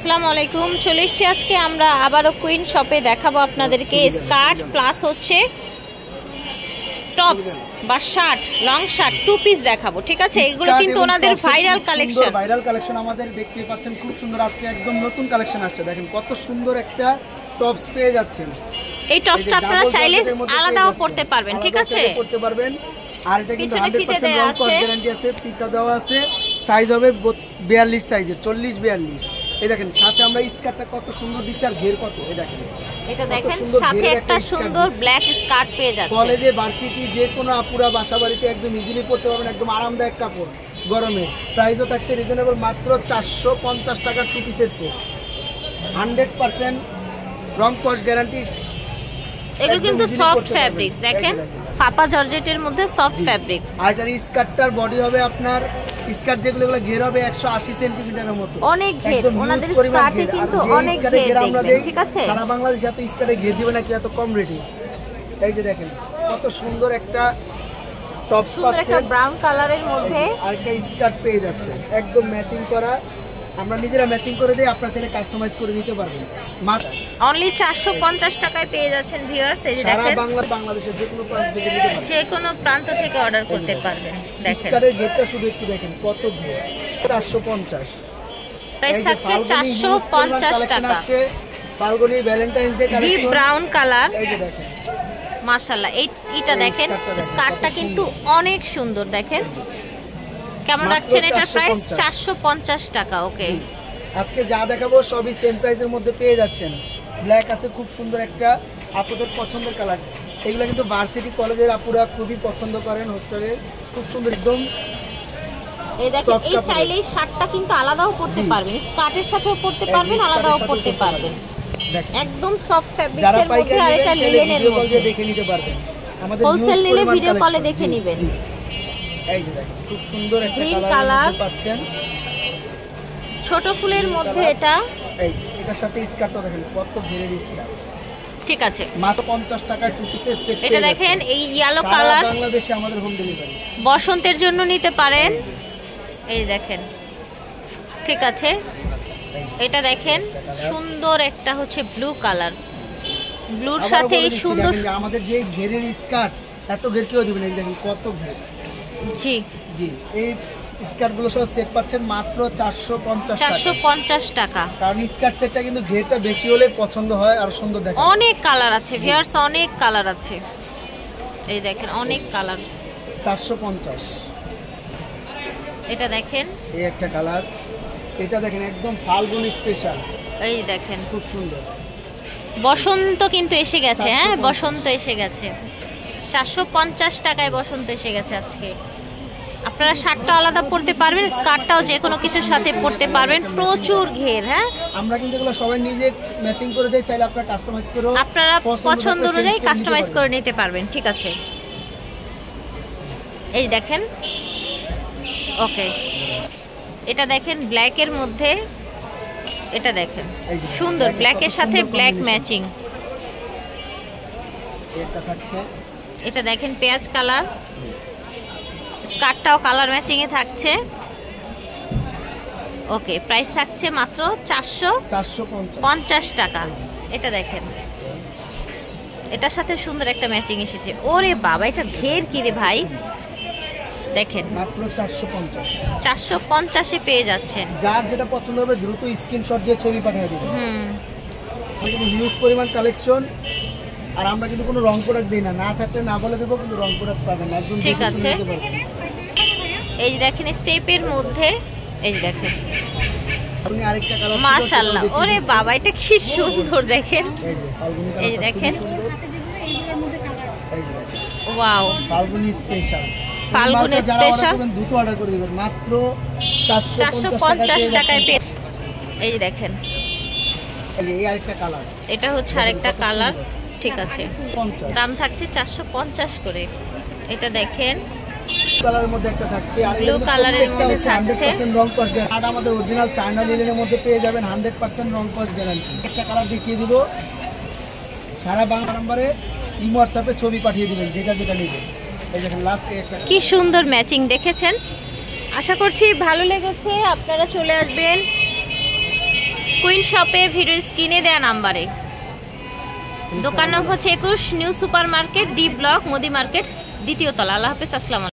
আসসালামু আলাইকুম। চলে এসেছি আজকে আমরা আবারও কুইন শপে দেখাবো আপনাদেরকে স্কার্ট প্লাস হচ্ছে টপস বা shirt, long shirt, two piece দেখাবো। ঠিক আছে, এগুলো কিন্তু ওনাদের ভাইরাল কালেকশন আমাদের দেখতে পাচ্ছেন, খুব সুন্দর। আজকে একদম নতুন কালেকশন আসছে, দেখেন কত সুন্দর একটা টপস পেয়ে যাচ্ছেন। এই টপসটা আপনারা চাইলে আলাদাও পড়তে পারবেন, ঠিক আছে, পড়তে পারবেন। আর এটা কিন্তু 100% লং কস্ট গ্যারান্টি আছে, ফিতা দেওয়া আছে, সাইজ হবে 42 সাইজের, 40-42। এই দেখেন সাথে আমরা স্কার্টটা কত সুন্দর দিচ্ছি, আর ঘের কত, এই দেখেন এটা দেখেন সাথে একটা সুন্দর ব্ল্যাক স্কার্ট পেয়ে যাচ্ছে। কলেজে, ভার্সিটি, যে কোনো আপুরা বাসা বাড়িতে একদম ইজিলি পড়তে পারবেন, একদম আরামদায়ক কাপড় গরমে। প্রাইসও থাকছে রিজনেবল, মাত্র 450 টাকার টু পিসের সেট, 100% রং কস্ট গ্যারান্টি। এগুলো কিন্তু সফট ফ্যাব্রিক্স, দেখেন ফাপা জর্জেটের মধ্যে সফট ফ্যাব্রিক্স। আর এটার স্কার্টটার বডি হবে আপনার, স্কার্ট যেগুলো ঘের হবে 180 সেন্টিমিটারের মতো, অনেক ঘের। ওনাদের স্কার্টে কিন্তু অনেক ঘের দেখবেন, ঠিক আছে। সারা বাংলাদেশে এত স্কার্টে ঘের দিবে না কি এত কম রেটে। এই যে দেখেন কত সুন্দর একটা টপ, সুন্দর একটা ব্রাউন কালারের মধ্যে আর একটা স্কার্ট পেয়ে যাচ্ছে, একদম ম্যাচিং করা। আমরা নিজেরা ম্যাচিং করে দেই, আপনারা চাইলে কাস্টমাইজ করে নিতে পারবেন। অনলি 450 টাকায় পেয়ে যাচ্ছেন ভিউয়ার্স। এই যে দেখেন সারা বাংলাদেশের যে কোনো প্রান্ত থেকে নিতে পারবেন, যে কোনো প্রান্ত থেকে অর্ডার করতে পারবেন। দেখেন স্কার্টের গেটটা শুধু একটু দেখেন কত ঘের, 450। প্রাইস থাকছে 450 টাকা। Falguni Valentine's day collection, deep brown colour. এই যে দেখেন মাশাআল্লাহ, এইটা দেখেন স্কার্টটা কিন্তু অনেক সুন্দর। দেখেন কেমন রাখছেন এটার প্রাইস? 450 টাকা। ওকে, আজকে যা দেখাবো সবই সেম প্রাইসের মধ্যে পেয়ে যাচ্ছেন। ব্ল্যাক আছে, খুব সুন্দর একটা আপুদের পছন্দের কালার। এগুলো কিন্তু ভার্সিটি কলেজের আপুরা খুবই পছন্দ করেন, হোস্টেলের, খুব সুন্দর একদম। এই দেখেন, এই চাইলে এই শার্টটা কিন্তু আলাদাও পরতে পারবেন, স্কার্টের সাথেও পরতে পারবেন, আলাদাও পরতে পারবেন। একদম সফট ফ্যাব্রিক্সের মধ্যে, আর এটা লিনেনের মধ্যে দেখে নিতে পারবেন। আমাদের হোলসেল নিলে ভিডিও কলে দেখে নেবেন। এই যে দেখেন খুব সুন্দর একটা কালার পাচ্ছেন, ছোট ফুলের মধ্যে। এটা এই এটার সাথে স্কার্টটা দেখেন কত ঘেরের স্কার্ট, ঠিক আছে, মাত্র 50 টাকায় টু পিসের সেট। এটা দেখেন এই ইয়েলো কালার, বাংলাদেশে আমাদের হোম ডেলিভারি, বসন্তের জন্য নিতে পারেন। এই দেখেন, ঠিক আছে। এটা দেখেন সুন্দর একটা হচ্ছে ব্লু কালার, ব্লুর সাথে এই সুন্দর আমাদের যে ঘেরের স্কার্ট, এত ঘের কেউ দিবেন। এই দেখেন কত ঘের। জি জি, এই স্কার্টগুলো সব সেট পাচ্ছেন মাত্র 450 টাকা। কারণ স্কার্ট সেটটা কিন্তু ঘেরটা বেশি হলে পছন্দ হয় আর সুন্দর দেখে। অনেক কালার আছে ভিউয়ার্স, অনেক কালার আছে। এই দেখেন অনেক কালার, 450। এটা দেখেন এই একটা কালার, এটা দেখেন একদম ফাল্গুনি স্পেশাল। এই দেখেন খুব সুন্দর, বসন্ত কিন্তু এসে গেছে। হ্যাঁ, বসন্ত এসে গেছে। 450 টাকায় বসন্ত এসে গেছে আজকে। আপনারা শার্টটা আলাদা পরতে পারবেন, স্কার্টটাও যে কোনো কিছুর সাথে পরতে পারবেন। প্রচুর ঘের। হ্যাঁ, আমরা কিন্তু এগুলো সবাই নিজে ম্যাচিং করে দেই, চাইলে আপনারা কাস্টমাইজ করে, আপনারা পছন্দ অনুযায়ী কাস্টমাইজ করে নিতে পারবেন, ঠিক আছে। এই দেখেন, ওকে, এটা দেখেন ব্ল্যাকের মধ্যে। এটা দেখেন সুন্দর, ব্ল্যাকের সাথে ব্ল্যাক ম্যাচিং। এটা দেখেন পেঁয়াজ কালার, স্কার্টটাও কালার ম্যাচিং এ থাকছে। ওকে, প্রাইস থাকছে মাত্র 450 টাকা। এটা দেখেন, এটার সাথে সুন্দর একটা ম্যাচিং এসেছে। ওরে বাবা, এটা ঘের কি রে ভাই! দেখেন মাত্র 450 এ পেয়ে যাচ্ছেন। যার যেটা পছন্দ হবে দ্রুত স্ক্রিনশট দিয়ে ছবি পাঠিয়ে দিবেন। কিন্তু হিউজ পরিমাণ কালেকশন, আর আমরা কিন্তু কোনো রং প্রোডাক্ট দেই না, না থাকলে না বলে দেবো, কিন্তু রং প্রোডাক্ট পাবেন না, একদম ঠিক আছে। এই দেখেন স্টেপের মধ্যে, এই দেখেন আপনি আরেকটা কালার, মাশাআল্লাহ। ওরে বাবা, এটা কি সুন্দর! দেখেন, এই দেখেন, wow, Falguni special. Falguni special, দ্রুত অর্ডার করে দিবেন, মাত্র 450 টাকায় পেয়ে। এই দেখেন, এই আরেকটা কালার, এটা হচ্ছে আরেকটা কালার, ঠিক আছে। দাম থাকছে 450 করে। এটা দেখেন কালারের মধ্যে একটা থাকছে, আর ব্লু কালারের মধ্যে থাকছে। 100% রং কস্ট গ্যারান্টি, আর আমাদের অরিজিনাল চায়না লিনেনের মধ্যে পেয়ে যাবেন 100% রং কস্ট গ্যারান্টি। একটা কালার দেখিয়ে দিব, সারা বাংলা নম্বরে ইমো হোয়াটসঅ্যাপে ছবি পাঠিয়ে দিবেন যেটা যেটা নেবেন। এই দেখেন লাস্ট একটা কি সুন্দর ম্যাচিং, দেখেছেন? আশা করছি ভালো লেগেছে। আপনারা চলে আসবেন কুইন শপে ভিডিও স্ক্রিনে দেয়া নাম্বারে। দোকান নাম হচ্ছে 21 new super market, D block, Modi market, দ্বিতীয় তলা। আল্লাহ হাফেজ, আসসালামু আলাইকুম।